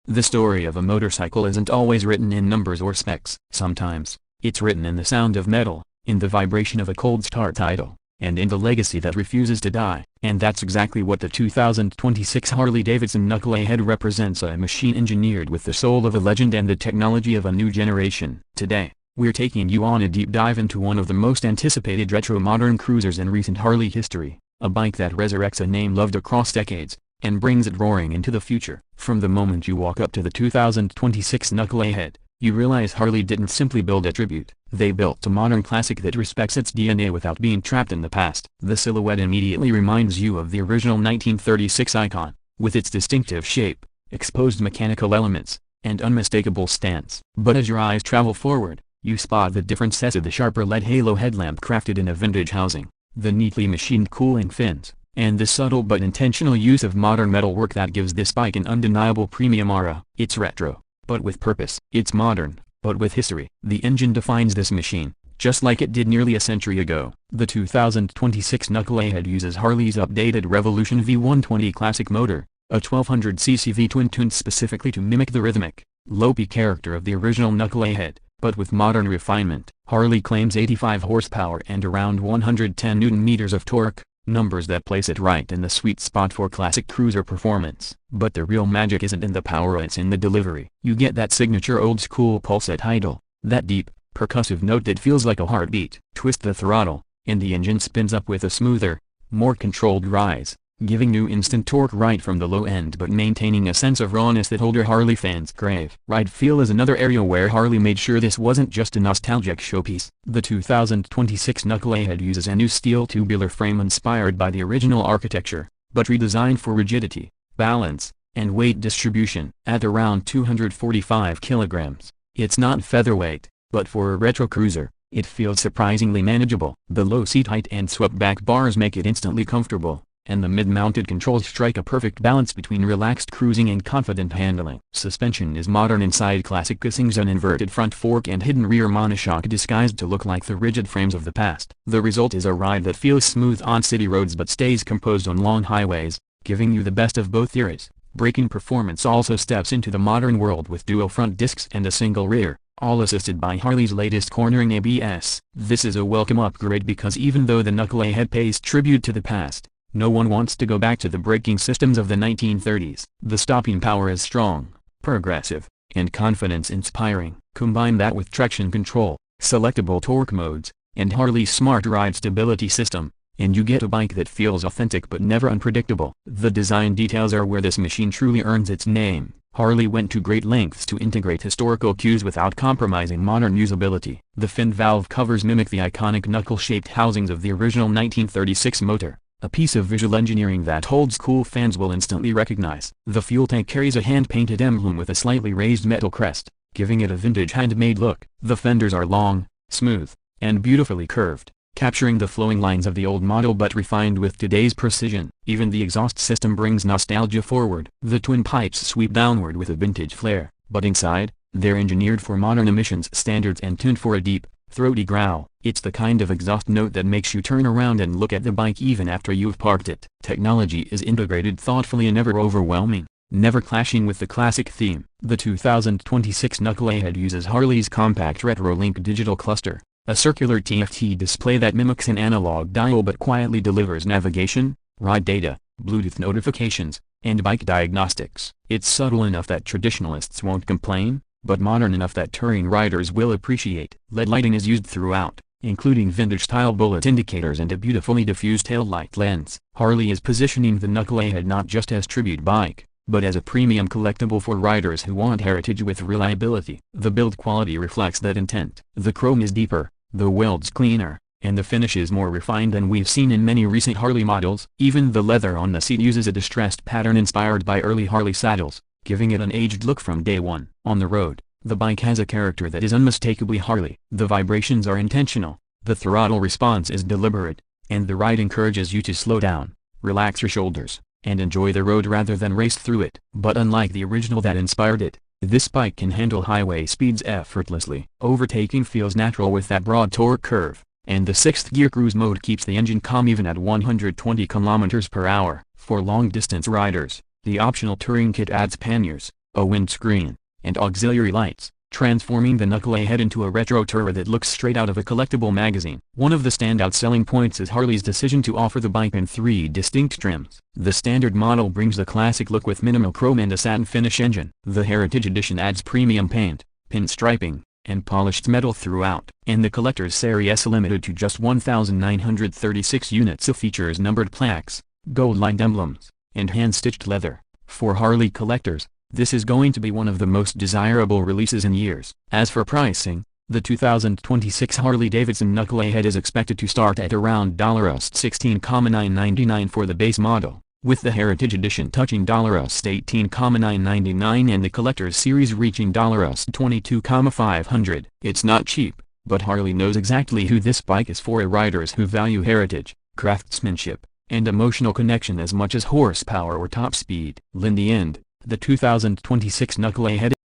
The story of a motorcycle isn't always written in numbers or specs. Sometimes, it's written in the sound of metal, in the vibration of a cold start idle, and in the legacy that refuses to die. And that's exactly what the 2026 Harley-Davidson Knucklehead represents, a machine engineered with the soul of a legend and the technology of a new generation. Today, we're taking you on a deep dive into one of the most anticipated retro-modern cruisers in recent Harley history, a bike that resurrects a name loved across decades, and brings it roaring into the future. From the moment you walk up to the 2026 Knucklehead, you realize Harley didn't simply build a tribute, they built a modern classic that respects its DNA without being trapped in the past. The silhouette immediately reminds you of the original 1936 icon, with its distinctive shape, exposed mechanical elements, and unmistakable stance. But as your eyes travel forward, you spot the differences of the sharper LED halo headlamp crafted in a vintage housing, the neatly machined cooling fins, and the subtle but intentional use of modern metalwork that gives this bike an undeniable premium aura. It's retro, but with purpose. It's modern, but with history. The engine defines this machine, just like it did nearly a century ago. The 2026 Knucklehead uses Harley's updated Revolution V120 classic motor, a 1200cc V-twin tuned specifically to mimic the rhythmic, low-P character of the original Knucklehead, but with modern refinement. Harley claims 85 horsepower and around 110 Nm of torque, numbers that place it right in the sweet spot for classic cruiser performance. But the real magic isn't in the power, it's in the delivery. You get that signature old-school pulse at idle, that deep, percussive note that feels like a heartbeat. Twist the throttle, and the engine spins up with a smoother, more controlled rise, giving you instant torque right from the low end but maintaining a sense of rawness that older Harley fans crave. Ride feel is another area where Harley made sure this wasn't just a nostalgic showpiece. The 2026 Knucklehead uses a new steel tubular frame inspired by the original architecture, but redesigned for rigidity, balance, and weight distribution. At around 245 kilograms, it's not featherweight, but for a retro cruiser, it feels surprisingly manageable. The low seat height and swept back bars make it instantly comfortable, and the mid-mounted controls strike a perfect balance between relaxed cruising and confident handling. Suspension is modern inside classic casings, an inverted front fork and hidden rear monoshock disguised to look like the rigid frames of the past. The result is a ride that feels smooth on city roads but stays composed on long highways, giving you the best of both eras. Braking performance also steps into the modern world with dual front discs and a single rear, all assisted by Harley's latest cornering ABS. This is a welcome upgrade because even though the Knucklehead pays tribute to the past, no one wants to go back to the braking systems of the 1930s. The stopping power is strong, progressive, and confidence-inspiring. Combine that with traction control, selectable torque modes, and Harley's smart ride stability system, and you get a bike that feels authentic but never unpredictable. The design details are where this machine truly earns its name. Harley went to great lengths to integrate historical cues without compromising modern usability. The fin valve covers mimic the iconic knuckle-shaped housings of the original 1936 motor, a piece of visual engineering that old-school fans will instantly recognize. The fuel tank carries a hand-painted emblem with a slightly raised metal crest, giving it a vintage handmade look. The fenders are long, smooth, and beautifully curved, capturing the flowing lines of the old model but refined with today's precision. Even the exhaust system brings nostalgia forward. The twin pipes sweep downward with a vintage flair, but inside, they're engineered for modern emissions standards and tuned for a deep, throaty growl. It's the kind of exhaust note that makes you turn around and look at the bike even after you've parked it. Technology is integrated thoughtfully and never overwhelming, never clashing with the classic theme. The 2026 Knucklehead uses Harley's compact RetroLink digital cluster, a circular TFT display that mimics an analog dial but quietly delivers navigation, ride data, Bluetooth notifications, and bike diagnostics. It's subtle enough that traditionalists won't complain, but modern enough that touring riders will appreciate. LED lighting is used throughout, including vintage-style bullet indicators and a beautifully diffused taillight lens. Harley is positioning the Knucklehead not just as tribute bike, but as a premium collectible for riders who want heritage with reliability. The build quality reflects that intent. The chrome is deeper, the welds cleaner, and the finish is more refined than we've seen in many recent Harley models. Even the leather on the seat uses a distressed pattern inspired by early Harley saddles, giving it an aged look from day one. On the road, the bike has a character that is unmistakably Harley. The vibrations are intentional, the throttle response is deliberate, and the ride encourages you to slow down, relax your shoulders, and enjoy the road rather than race through it. But unlike the original that inspired it, this bike can handle highway speeds effortlessly. Overtaking feels natural with that broad torque curve, and the 6th gear cruise mode keeps the engine calm even at 120 km/h. For long-distance riders, the optional touring kit adds panniers, a windscreen, and auxiliary lights, transforming the knucklehead into a retro tourer that looks straight out of a collectible magazine. One of the standout selling points is Harley's decision to offer the bike in 3 distinct trims. The standard model brings the classic look with minimal chrome and a satin finish engine. The Heritage Edition adds premium paint, pinstriping, and polished metal throughout. And the Collector's Series limited to just 1,936 units of features numbered plaques, gold-lined emblems, and hand-stitched leather. For Harley collectors, this is going to be one of the most desirable releases in years. As for pricing, the 2026 Harley-Davidson Knucklehead is expected to start at around $16,999 for the base model, with the Heritage Edition touching $18,999 and the Collector's Series reaching $22,500. It's not cheap, but Harley knows exactly who this bike is for: riders who value heritage, craftsmanship, and emotional connection as much as horsepower or top speed. In the end, the 2026 Knucklehead